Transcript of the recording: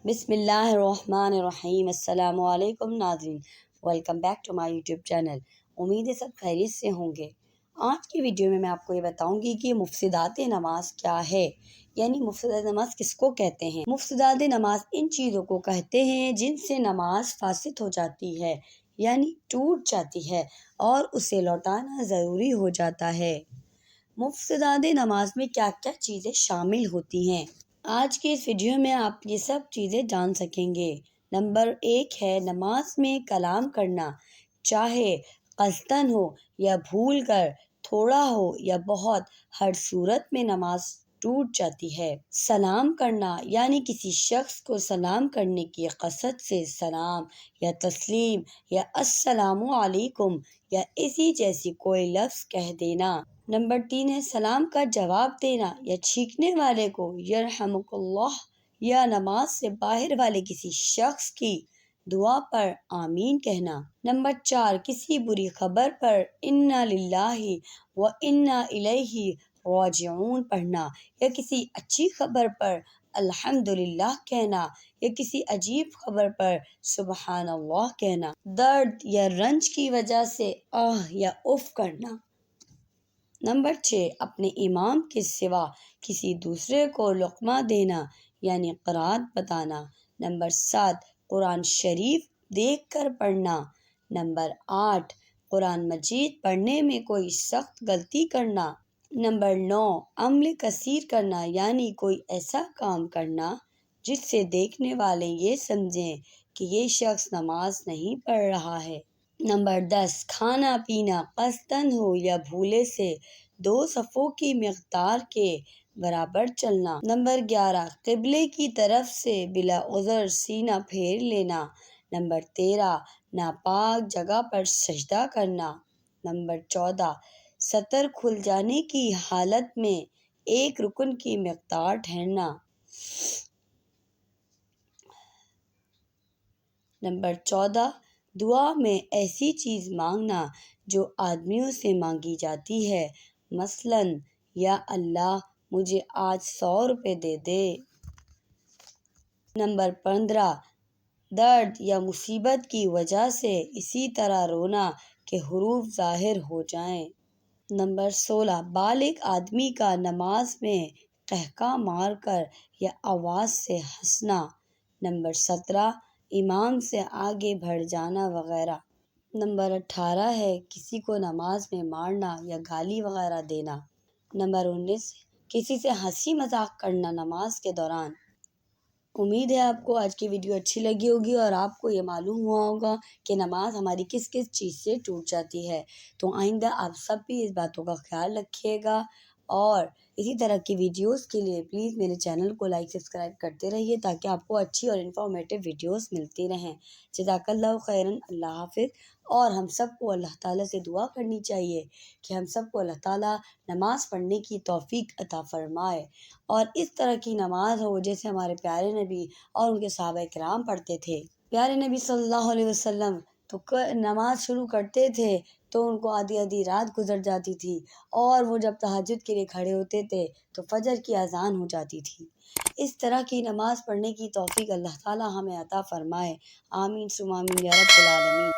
بسم اللہ الرحمن الرحیم۔ السلام علیکم ناظرین، welcome back to my YouTube channel. امید ہے سب خیریت سے ہوں گے۔ آج کی ویڈیو میں آپ کو یہ بتاؤں گی کہ مفسدات نماز کیا ہے، یعنی مفسدات نماز کس کو کہتے ہیں۔ مفسدات نماز ان چیزوں کو کہتے ہیں جن سے نماز فاسد ہو جاتی ہے، یعنی ٹوٹ جاتی ہے اور اسے لوٹانا ضروری ہو جاتا ہے۔ مفسدات نماز میں کیا کیا چیزیں شامل ہوتی ہیں، آج کی اس ویڈیو میں آپ یہ سب چیزیں جان سکیں گے۔ نمبر 1 ہے نماز میں کلام کرنا، چاہے قصدن ہو یا بھول کر، تھوڑا ہو یا بہت، ہر صورت میں نماز ٹوٹ جاتی ہے۔ سلام کرنا، یعنی کسی شخص کو سلام کرنے کی قصد سے سلام یا تسلیم یا السلام علیکم یا اسی جیسی کوئی لفظ کہہ دینا۔ نمبر 3 ہے سلام کا جواب دینا یا چھینکنے والے کو یرحمک اللہ یا نماز سے باہر والے کسی شخص کی دعا پر آمین کہنا۔ نمبر 4 کسی بری خبر پر انا للہ و انا الیہ راجعون پڑھنا یا کسی اچھی خبر پر الحمدللہ کہنا یا کسی عجیب خبر پر سبحان اللہ کہنا۔ درد یا رنج کی وجہ سے آہ یا اف کرنا۔ نمبر 6 اپنے امام کے سوا کسی دوسرے کو لقمہ دینا یعنی قرات بتانا۔ نمبر 7 قرآن شریف دیکھ کر پڑھنا۔ نمبر 8 قرآن مجید پڑھنے میں کوئی سخت غلطی کرنا۔ نمبر 9 عمل کثیر کرنا، یعنی کوئی ایسا کام کرنا جس سے دیکھنے والے یہ سمجھیں کہ یہ شخص نماز نہیں پڑھ رہا ہے۔ نمبر 10 کھانا پینا قصدن ہو یا بھولے سے 2 صفوں کی مقدار کے برابر چلنا۔ نمبر 11 قبلے کی طرف سے بلا عذر سینہ پھیر لینا۔ نمبر 13 ناپاک جگہ پر سجدہ کرنا۔ نمبر 14 سطر کھل جانے کی حالت میں 1 رکن کی مقدار ٹھہرنا۔ نمبر 14 دعا میں ایسی چیز مانگنا جو آدمیوں سے مانگی جاتی ہے، مثلاً یا اللہ مجھے آج 100 روپے دے دے۔ نمبر 15 درد یا مصیبت کی وجہ سے اسی طرح رونا کہ حروف ظاہر ہو جائیں۔ نمبر 16 بالغ آدمی کا نماز میں قہقہ مار کر یا آواز سے ہنسنا۔ نمبر 17 امام سے آگے بڑھ جانا وغیرہ۔ نمبر 18 ہے کسی کو نماز میں مارنا یا گالی وغیرہ دینا۔ نمبر 19 کسی سے ہنسی مذاق کرنا نماز کے دوران۔ امید ہے آپ کو آج کی ویڈیو اچھی لگی ہوگی اور آپ کو یہ معلوم ہوا ہوگا کہ نماز ہماری کس کس چیز سے ٹوٹ جاتی ہے۔ تو آئندہ آپ سب بھی اس باتوں کا خیال رکھیے گا اور اسی طرح کی ویڈیوز کے لیے پلیز میرے چینل کو لائک سبسکرائب کرتے رہیے تاکہ آپ کو اچھی اور انفارمیٹیو ویڈیوز ملتی رہیں۔ جزاک اللہ خیراً۔ اللہ حافظ۔ اور ہم سب کو اللہ تعالیٰ سے دعا کرنی چاہیے کہ ہم سب کو اللہ تعالیٰ نماز پڑھنے کی توفیق عطا فرمائے اور اس طرح کی نماز ہو جیسے ہمارے پیارے نبی اور ان کے صحابہ کرام پڑھتے تھے۔ پیارے نبی صلی اللہ علیہ وسلم تو نماز شروع کرتے تھے تو ان کو آدھی آدھی رات گزر جاتی تھی اور وہ جب تہجد کے لیے کھڑے ہوتے تھے تو فجر کی اذان ہو جاتی تھی۔ اس طرح کی نماز پڑھنے کی توفیق اللہ تعالیٰ ہمیں عطا فرمائے۔ آمین ثم آمین یا رب العالمین۔